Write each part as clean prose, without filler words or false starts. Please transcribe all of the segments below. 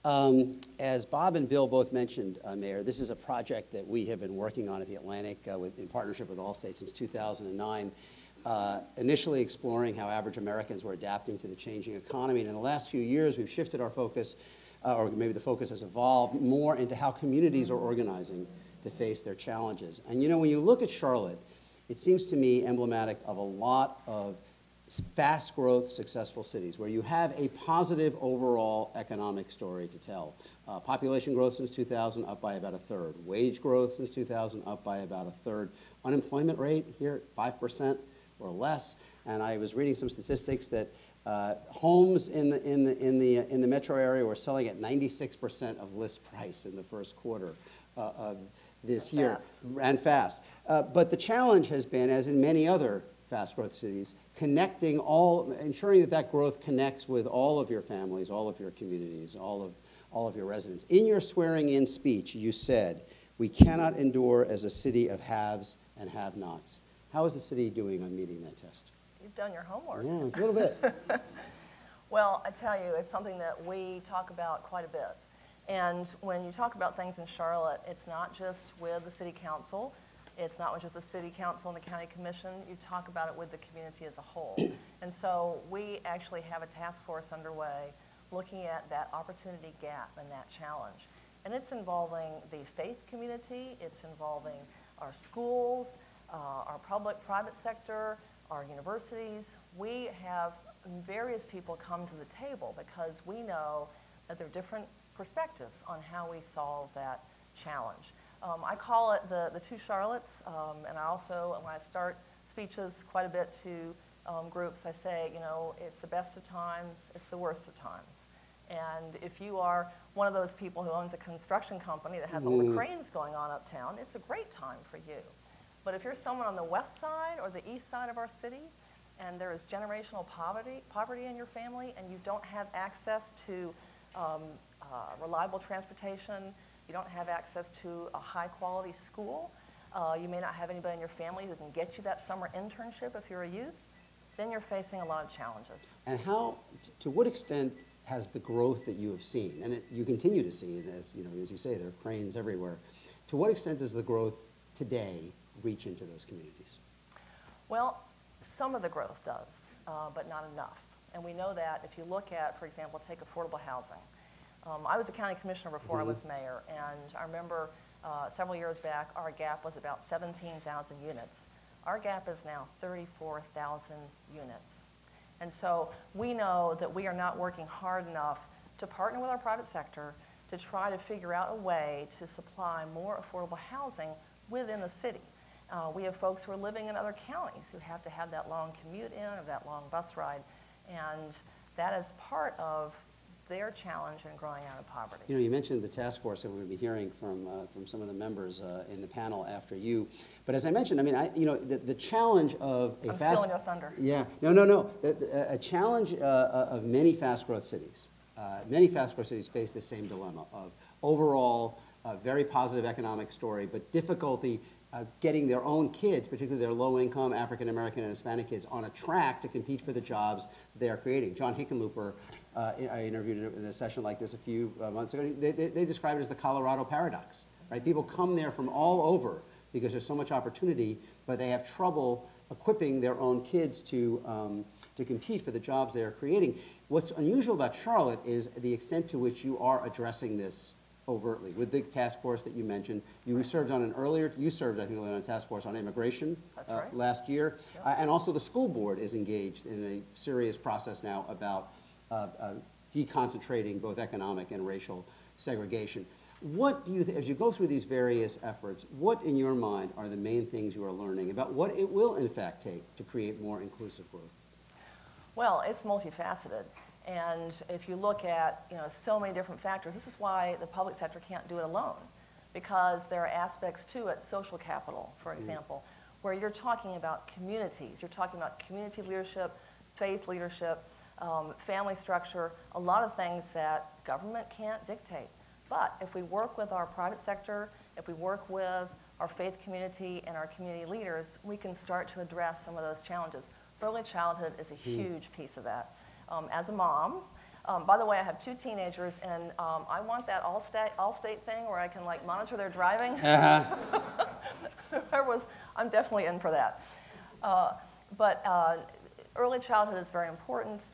As Bob and Bill both mentioned, Mayor, this is a project that we have been working on at the Atlantic in partnership with Allstate since 2009, initially exploring how average Americans were adapting to the changing economy. And in the last few years, we've shifted our focus, or maybe the focus has evolved more into how communities are organizing to face their challenges. And you know, when you look at Charlotte, it seems to me emblematic of a lot of fast growth, successful cities where you have a positive overall economic story to tell. Population growth since 2000 up by about a third. Wage growth since 2000 up by about a third. Unemployment rate here 5% or less. And I was reading some statistics that homes in the metro area were selling at 96% of list price in the first quarter of this year, and fast. But the challenge has been, as in many other fast growth cities, connecting ensuring that that growth connects with all of your families, all of your communities, all of your residents. In your swearing-in speech, you said, "We cannot endure as a city of haves and have-nots." How is the city doing on meeting that test? You've done your homework. Yeah, a little bit. Well, I tell you, it's something that we talk about quite a bit. And when you talk about things in Charlotte, it's not just with the city council. It's not with just the city council and the county commission. You talk about it with the community as a whole. And so we actually have a task force underway looking at that opportunity gap and that challenge. And it's involving the faith community. It's involving our schools, our public-private sector, our universities. We have various people come to the table because we know that there are different perspectives on how we solve that challenge. I call it the two Charlottes, and I also, when I start speeches quite a bit to groups, I say, you know, it's the best of times, it's the worst of times. And if you are one of those people who owns a construction company that has all the cranes going on uptown, it's a great time for you. But if you're someone on the west side or the east side of our city, and there is generational poverty in your family, and you don't have access to reliable transportation, you don't have access to a high-quality school, you may not have anybody in your family who can get you that summer internship if you're a youth, then you're facing a lot of challenges. And how, to what extent has the growth that you have seen, and you continue to see, as you say, there are cranes everywhere, to what extent does the growth today reach into those communities? Well, some of the growth does, but not enough. And we know that if you look at, for example, take affordable housing. I was the county commissioner before I was mayor, and I remember several years back, our gap was about 17,000 units. Our gap is now 34,000 units. And so we know that we are not working hard enough to partner with our private sector to try to figure out a way to supply more affordable housing within the city. We have folks who are living in other counties who have to have that long commute in or that long bus ride, and that is part of their challenge in growing out of poverty. You know, you mentioned the task force that we're going to be hearing from some of the members in the panel after you. But as I mentioned, I mean, the challenge of a I'm stealing your thunder. Yeah, no. A challenge of many fast growth cities. Many fast growth cities face the same dilemma of overall very positive economic story, but difficulty getting their own kids, particularly their low-income African American and Hispanic kids, on a track to compete for the jobs they are creating. John Hickenlooper, I interviewed in a session like this a few months ago. They describe it as the Colorado paradox, right? People come there from all over because there's so much opportunity, but they have trouble equipping their own kids to compete for the jobs they are creating. What's unusual about Charlotte is the extent to which you are addressing this overtly. With the task force that you mentioned, you served on you served, I think, on a task force on immigration last year. Yep. And also the school board is engaged in a serious process now about deconcentrating both economic and racial segregation. What do you, as you go through these various efforts, what in your mind are the main things you are learning about what it will in fact take to create more inclusive growth? Well, it's multifaceted. And if you look at so many different factors, this is why the public sector can't do it alone, because there are aspects to it, social capital, for example, where you're talking about communities, you're talking about community leadership, faith leadership, family structure, a lot of things that government can't dictate. But if we work with our private sector, if we work with our faith community and our community leaders, we can start to address some of those challenges. Early childhood is a huge piece of that. As a mom, By the way, I have 2 teenagers, and I want that all-state thing where I can like monitor their driving. I'm definitely in for that. But early childhood is very important.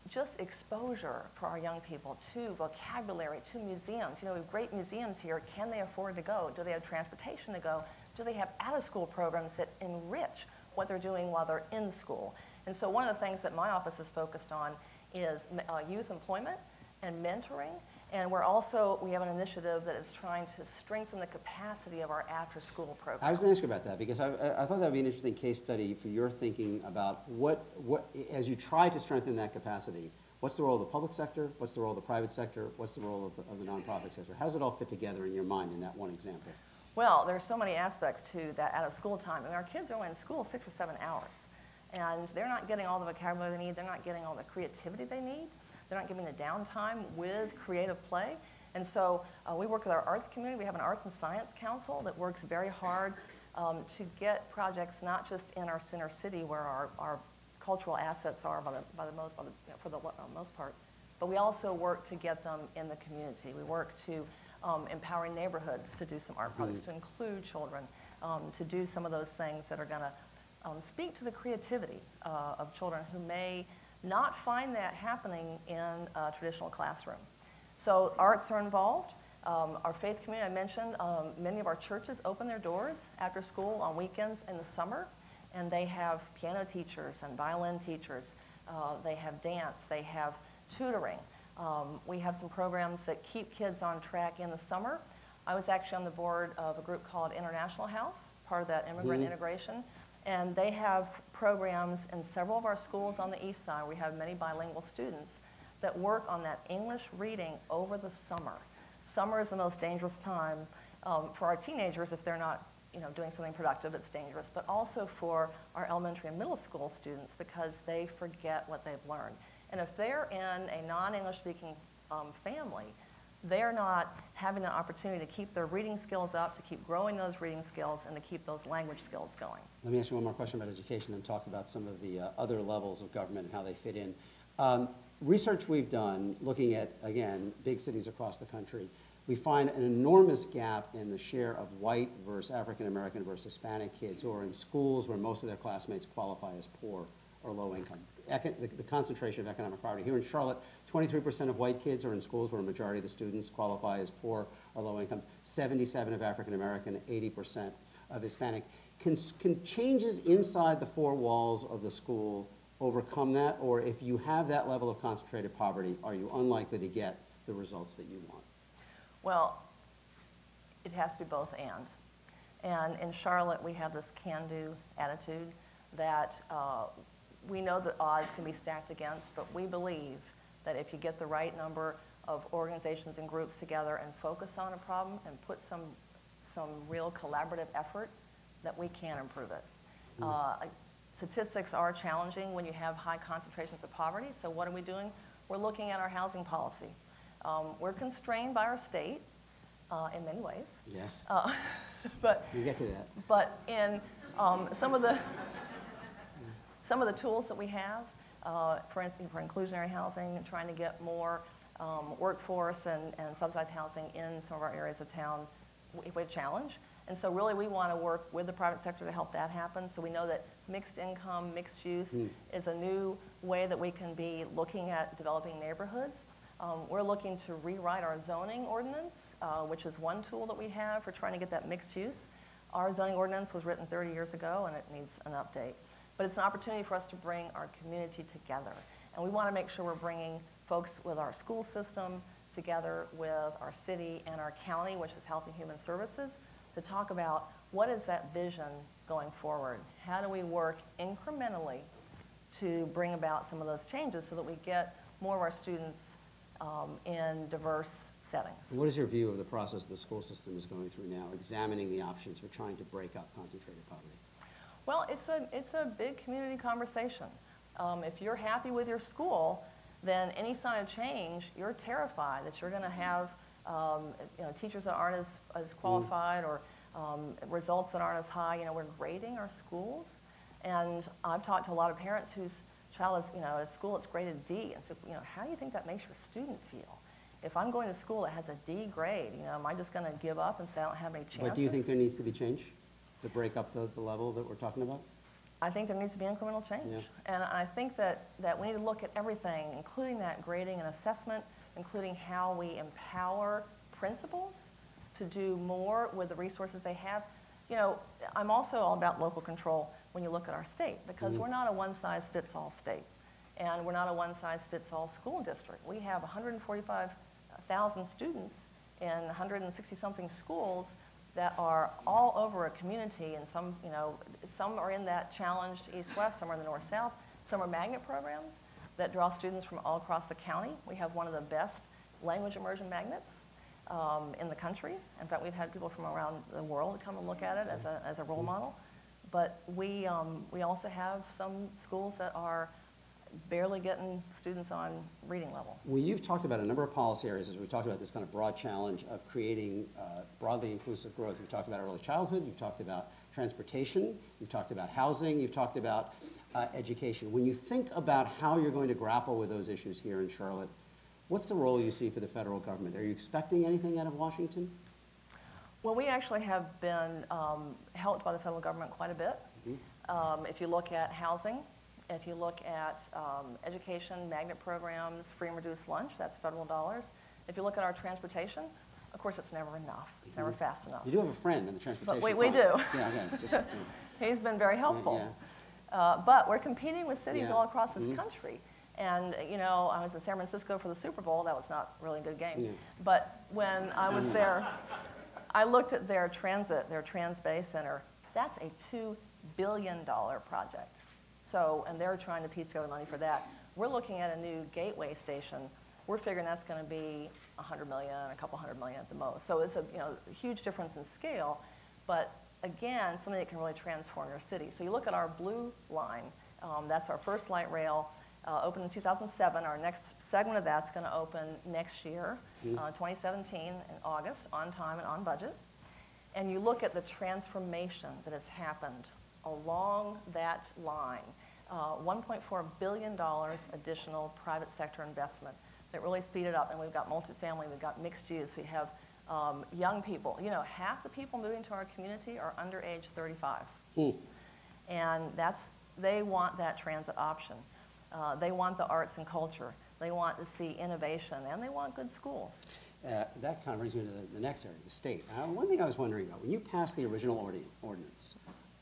Just exposure for our young people to vocabulary, to museums. You know, we have great museums here. Can they afford to go? Do they have transportation to go? Do they have out-of-school programs that enrich what they're doing while they're in school? And so one of the things that my office is focused on is youth employment and mentoring. And we have an initiative that is trying to strengthen the capacity of our after-school programs. I was going to ask you about that because I thought that would be an interesting case study for your thinking about what, as you try to strengthen that capacity, what's the role of the public sector, what's the role of the private sector, what's the role of the nonprofit sector? How does it all fit together in your mind in that one example? Well, there's so many aspects to that out-of-school time. I mean, our kids are only in school 6 or 7 hours, and they're not getting all the vocabulary they need. They're not getting all the creativity they need. They're not giving the downtime with creative play. And so we work with our arts community. We have an arts and science council that works very hard to get projects not just in our center city where our cultural assets are for the most part, but we also work to get them in the community. We work to empowering neighborhoods to do some art projects, to include children, to do some of those things that are going to speak to the creativity of children who may not find that happening in a traditional classroom. So arts are involved. Our faith community, I mentioned, many of our churches open their doors after school on weekends in the summer, and they have piano teachers and violin teachers. They have dance. They have tutoring. We have some programs that keep kids on track in the summer. I was actually on the board of a group called International House, part of that immigrant integration. And they have programs in several of our schools on the east side. We have many bilingual students that work on that English reading over the summer. Summer is the most dangerous time for our teenagers if they're not doing something productive. It's dangerous, but also for our elementary and middle school students because they forget what they've learned. And if they're in a non-English speaking family, they're not having the opportunity to keep their reading skills up, to keep growing those reading skills, and to keep those language skills going. Let me ask you one more question about education, then talk about some of the other levels of government and how they fit in. Research we've done, looking at, again, big cities across the country, we find an enormous gap in the share of white versus African American versus Hispanic kids who are in schools where most of their classmates qualify as poor or low income. The concentration of economic poverty. Here in Charlotte, 23% of white kids are in schools where a majority of the students qualify as poor or low income, 77% of African American, 80% of Hispanic. Can changes inside the 4 walls of the school overcome that? Or if you have that level of concentrated poverty, are you unlikely to get the results that you want? Well, it has to be both and. And in Charlotte, we have this can-do attitude that we know that odds can be stacked against, but we believe that if you get the right number of organizations and groups together and focus on a problem and put some real collaborative effort, that we can improve it. Statistics are challenging when you have high concentrations of poverty, so what are we doing? We're looking at our housing policy. We're constrained by our state in many ways. Yes. But we'll get to that. But in some of the tools that we have, for instance, for inclusionary housing, trying to get more workforce and subsidized housing in some of our areas of town, we have a challenge. And so really we want to work with the private sector to help that happen. So we know that mixed income, mixed use is a new way that we can be looking at developing neighborhoods. We're looking to rewrite our zoning ordinance, which is one tool that we have for trying to get that mixed use. Our zoning ordinance was written 30 years ago and it needs an update. But it's an opportunity for us to bring our community together. And we want to make sure we're bringing folks with our school system together with our city and our county, which is Health and Human Services, to talk about what is that vision going forward? How do we work incrementally to bring about some of those changes so that we get more of our students in diverse settings? What is your view of the process the school system is going through now, examining the options for trying to break up concentrated poverty? Well, it's a big community conversation. If you're happy with your school, then any sign of change, you're terrified that you're going to have teachers that aren't as qualified or results that aren't as high. We're grading our schools, and I've talked to a lot of parents whose child is, at a school it's graded D, and so, how do you think that makes your student feel? If I'm going to school that has a D grade, am I just going to give up and say I don't have any chances? But do you think there needs to be change to break up the level that we're talking about? I think there needs to be incremental change. Yeah. And I think that we need to look at everything, including that grading and assessment, including how we empower principals to do more with the resources they have. I'm also all about local control when you look at our state, because we're not a one-size-fits-all state, and we're not a one-size-fits-all school district. We have 145,000 students in 160-something schools that are all over a community, and some are in that challenged east-west, some are in the north-south, some are magnet programs that draw students from all across the county. We have one of the best language immersion magnets in the country. In fact, we've had people from around the world come and look at it as a role model. But we also have some schools that are barely getting students on reading level. Well, you've talked about a number of policy areas as we talked about this kind of broad challenge of creating broadly inclusive growth. You've talked about early childhood, you've talked about transportation, you've talked about housing, you've talked about education. When you think about how you're going to grapple with those issues here in Charlotte, what's the role you see for the federal government? Are you expecting anything out of Washington? Well, we actually have been helped by the federal government quite a bit. If you look at housing, if you look at education, magnet programs, free and reduced lunch, that's federal dollars. If you look at our transportation, of course, it's never enough. It's never fast enough. You do have a friend in the transportation But we do. Yeah, okay. Just, He's been very helpful. Yeah. But we're competing with cities Yeah. all across this country. And, I was in San Francisco for the Super Bowl. That was not really a good game. Yeah. But when I was there, I looked at their transit, their Trans-Bay Center. That's a $2 billion project. So, and they're trying to piece together money for that. We're looking at a new gateway station. We're figuring that's going to be $100 million, a couple $100 million at the most. So it's a huge difference in scale, but again, something that can really transform your city. So you look at our blue line. That's our first light rail, opened in 2007. Our next segment of that's going to open next year, 2017 in August, on time and on budget. And you look at the transformation that has happened along that line, $1.4 billion additional private sector investment that really speeded up. And we've got multifamily, we've got mixed use, we have young people. Half the people moving to our community are under age 35. And they want that transit option. They want the arts and culture. They want to see innovation, and they want good schools. That kind of brings me to the next area, the state. One thing I was wondering about, when you passed the original ordinance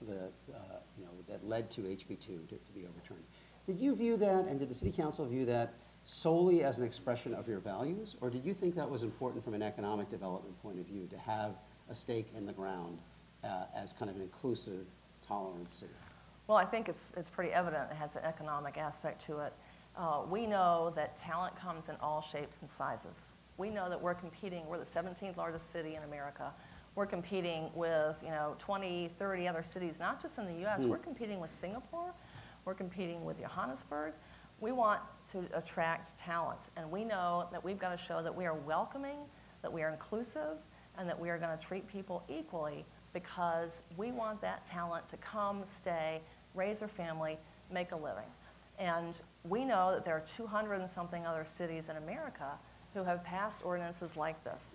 that led to HB2 to be overturned, did you view that, and did the City Council view that solely as an expression of your values, or did you think that was important from an economic development point of view to have a stake in the ground as kind of an inclusive, tolerant city? Well, I think it's pretty evident it has an economic aspect to it. We know that talent comes in all shapes and sizes. We know that we're the 17th largest city in America. We're competing with 20, 30 other cities, not just in the U.S. We're competing with Singapore. We're competing with Johannesburg. We want to attract talent, and we know that we've got to show that we are welcoming, that we are inclusive, and that we are going to treat people equally, because we want that talent to come, stay, raise their family, make a living. And we know that there are 200 and something other cities in America who have passed ordinances like this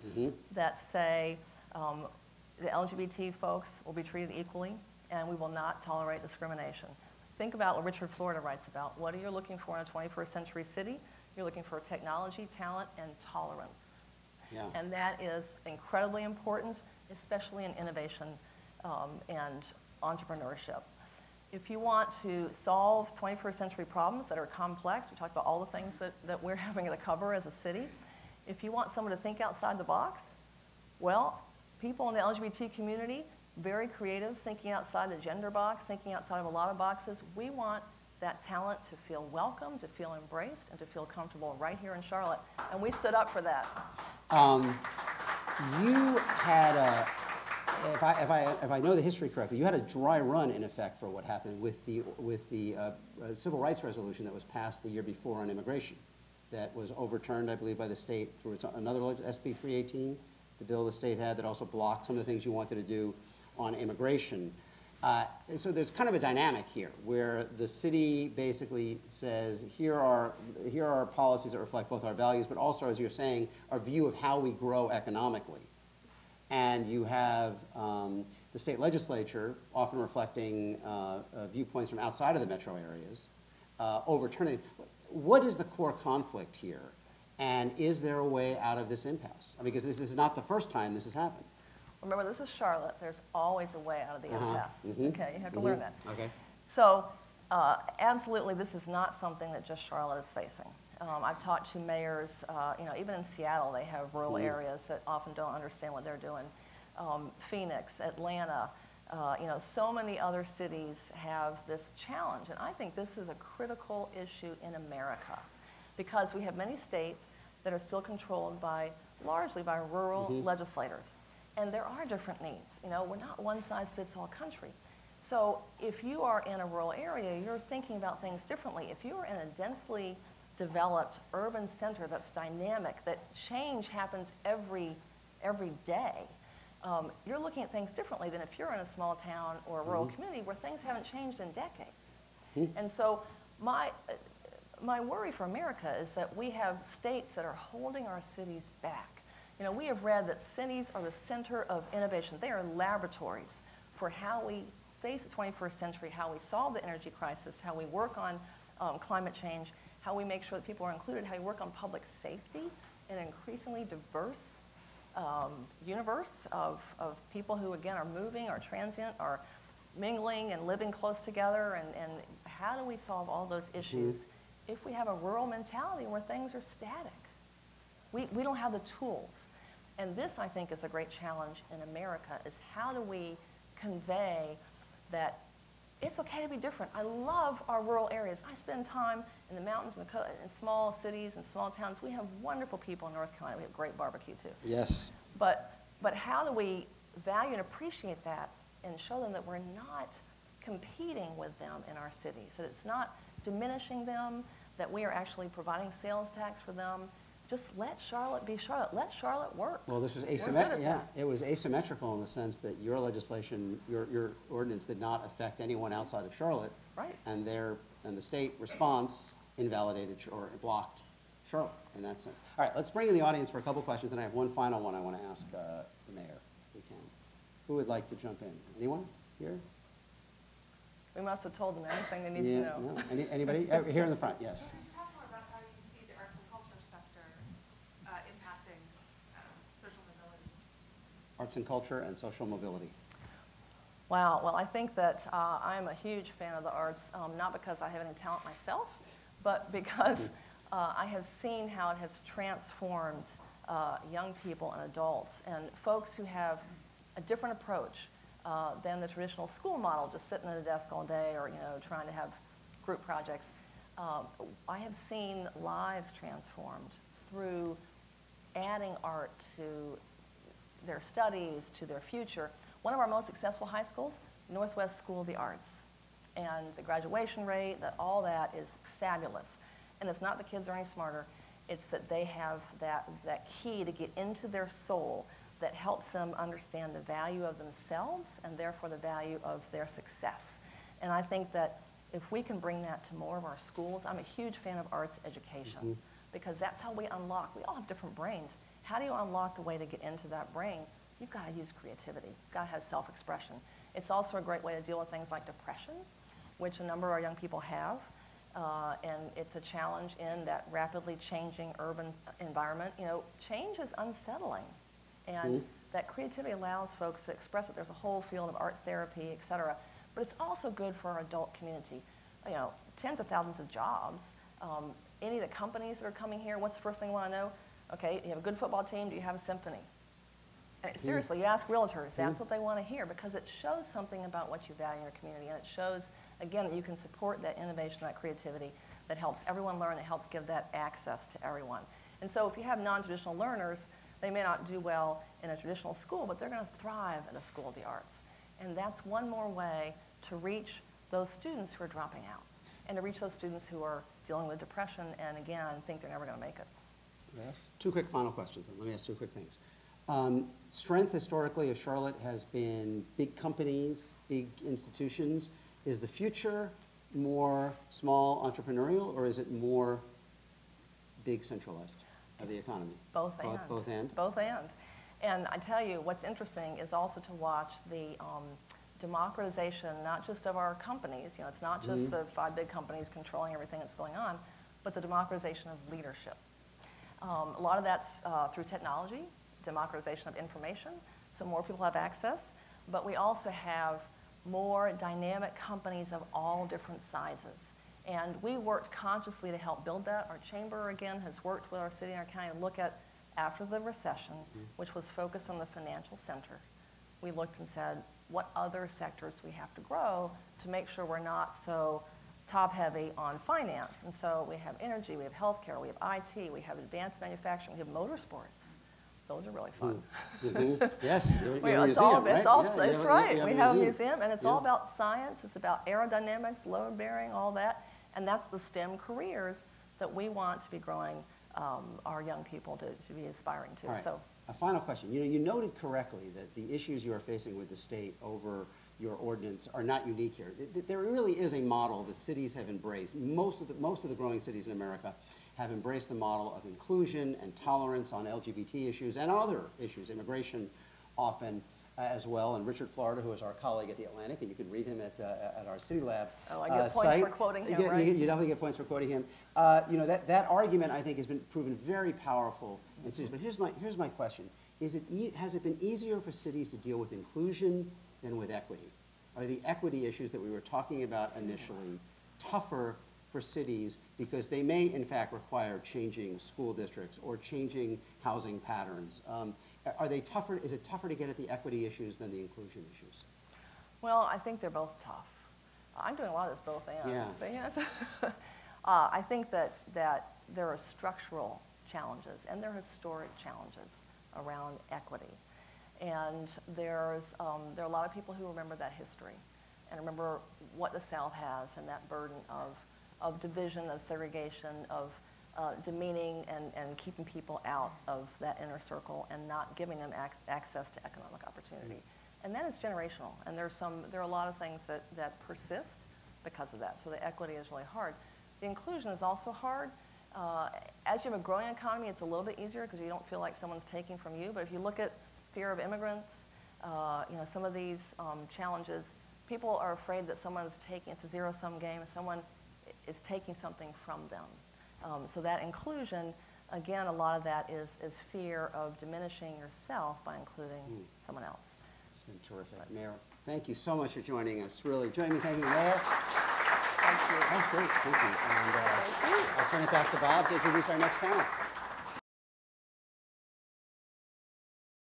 that say the LGBT folks will be treated equally and we will not tolerate discrimination. Think about what Richard Florida writes about. What are you looking for in a 21st century city? You're looking for technology, talent, and tolerance. Yeah. And that is incredibly important, especially in innovation and entrepreneurship. If you want to solve 21st century problems that are complex, we talked about all the things that we're having to cover as a city. If you want someone to think outside the box, well, people in the LGBT community, very creative, thinking outside the gender box, thinking outside of a lot of boxes. We want that talent to feel welcome, to feel embraced, and to feel comfortable right here in Charlotte. And we stood up for that. You had if I know the history correctly, you had a dry run in effect for what happened with the civil rights resolution that was passed the year before on immigration, that was overturned, I believe, by the state through another SB 318, the bill the state had that also blocked some of the things you wanted to do on immigration. So there's kind of a dynamic here where the city basically says, here are policies that reflect both our values, but also, as you're saying, our view of how we grow economically. And you have the state legislature often reflecting viewpoints from outside of the metro areas, overturning. What is the core conflict here? And is there a way out of this impasse? I mean, because this is not the first time this has happened. Remember, this is Charlotte. There's always a way out of the impasse. Okay, you have to learn that. Okay. So, absolutely, this is not something that just Charlotte is facing. I've talked to mayors, even in Seattle, they have rural areas that often don't understand what they're doing. Phoenix, Atlanta, so many other cities have this challenge. And I think this is a critical issue in America because we have many states that are still controlled largely by rural legislators. And there are different needs. We're not one-size-fits-all country. So if you are in a rural area, you're thinking about things differently. If you are in a densely developed urban center that's dynamic, that change happens every day, you're looking at things differently than if you're in a small town or a rural community where things haven't changed in decades. And so my worry for America is that we have states that are holding our cities back. We have read that cities are the center of innovation. They are laboratories for how we face the 21st century, how we solve the energy crisis, how we work on climate change, how we make sure that people are included, how we work on public safety in an increasingly diverse universe of people who, again, are moving, are transient, are mingling and living close together, and how do we solve all those issues if we have a rural mentality where things are static? We don't have the tools. And this, I think, is a great challenge in America, is how do we convey that it's okay to be different. I love our rural areas. I spend time in the mountains and in small cities and small towns. We have wonderful people in North Carolina. We have great barbecue, too. Yes. But how do we value and appreciate that and show them that we're not competing with them in our cities, that it's not diminishing them, that we are actually providing sales tax for them. Just let Charlotte be Charlotte. Let Charlotte work. Well, this was asymmetrical. Yeah, it was asymmetrical in the sense that your legislation, your ordinance, did not affect anyone outside of Charlotte. Right. And the state response invalidated or blocked Charlotte in that sense. All right, let's bring in the audience for a couple questions, and I have one final one I want to ask the mayor, if we can. Who would like to jump in? Anyone here? We must have told them everything they need to know. No. Anybody? Here in the front, yes. Arts and culture and social mobility. Wow, well, I think that I'm a huge fan of the arts, not because I have any talent myself, but because I have seen how it has transformed young people and adults and folks who have a different approach than the traditional school model, just sitting at a desk all day or trying to have group projects. I have seen lives transformed through adding art to their studies, to their future. One of our most successful high schools, Northwest School of the Arts. And the graduation rate, all that is fabulous. And it's not the kids are any smarter, it's that they have that key to get into their soul that helps them understand the value of themselves and therefore the value of their success. And I think that if we can bring that to more of our schools, I'm a huge fan of arts education because that's how we unlock. We all have different brains. How do you unlock the way to get into that brain? You've got to use creativity. You've got to have self-expression. It's also a great way to deal with things like depression, which a number of our young people have. And it's a challenge in that rapidly changing urban environment. Change is unsettling. And that creativity allows folks to express it. There's a whole field of art therapy, et cetera. But it's also good for our adult community. Tens of thousands of jobs. Any of the companies that are coming here, what's the first thing you want to know? Okay, you have a good football team, do you have a symphony? Seriously, you ask realtors, that's what they want to hear because it shows something about what you value in your community, and it shows, again, that you can support that innovation, that creativity that helps everyone learn, that helps give that access to everyone. And so if you have non-traditional learners, they may not do well in a traditional school, but they're going to thrive at a school of the arts. And that's one more way to reach those students who are dropping out and to reach those students who are dealing with depression and, again, think they're never going to make it. Yes. Two quick final questions. Let me ask two quick things. Strength historically of Charlotte has been big companies, big institutions. Is the future more small entrepreneurial, or is it more big centralized of the economy? Both and. Both and? Both and. And I tell you, what's interesting is also to watch the democratization, not just of our companies, you know, it's not just the 5 big companies controlling everything that's going on, but the democratization of leadership. A lot of that's through technology, democratization of information, so more people have access, but we also have more dynamic companies of all different sizes. And we worked consciously to help build that. Our chamber, again, has worked with our city and our county to look at, after the recession, which was focused on the financial center, we looked and said, what other sectors do we have to grow to make sure we're not so top-heavy on finance? And so we have energy, we have healthcare, we have IT, we have advanced manufacturing, we have motorsports. Those are really fun. Yes, It's museum, right? It's right. We have a museum, museum, and it's all about science. It's about aerodynamics, load bearing, all that. And that's the STEM careers that we want to be growing our young people to be aspiring to. All right. So, a final question. You noted correctly that the issues you are facing with the state over your ordinance are not unique here. There really is a model that cities have embraced. Most of the growing cities in America have embraced the model of inclusion and tolerance on LGBT issues and other issues, immigration often as well. And Richard Florida, who is our colleague at The Atlantic, and you can read him at our City Lab I get points for quoting him, right? You definitely get points for quoting him. You know, that argument, I think, has been proven very powerful in cities. But here's my question. Has it been easier for cities to deal with inclusion than with equity? Are the equity issues that we were talking about initially tougher for cities because they may, in fact, require changing school districts or changing housing patterns? Are they tougher? Is it tougher to get at the equity issues than the inclusion issues? Well, I think they're both tough. I'm doing a lot of this both and. Yeah. But yes. I think that there are structural challenges and there are historic challenges around equity. And there are a lot of people who remember that history and remember what the South has and that burden of division, of segregation, of demeaning and keeping people out of that inner circle and not giving them access to economic opportunity. And that is generational. And there are a lot of things that persist because of that. So the equity is really hard. The inclusion is also hard. As you have a growing economy, it's a little bit easier because you don't feel like someone's taking from you. But if you look at fear of immigrants, you know, some of these challenges, people are afraid that someone's taking, it's a zero-sum game, and someone is taking something from them. So that inclusion, again, a lot of that is fear of diminishing yourself by including someone else. It's been terrific. Mayor, thank you so much for joining us. Really, join me in thanking the Mayor. Thank you. That was great. Thank you. And Thank you. I'll turn it back to Bob to introduce our next panel.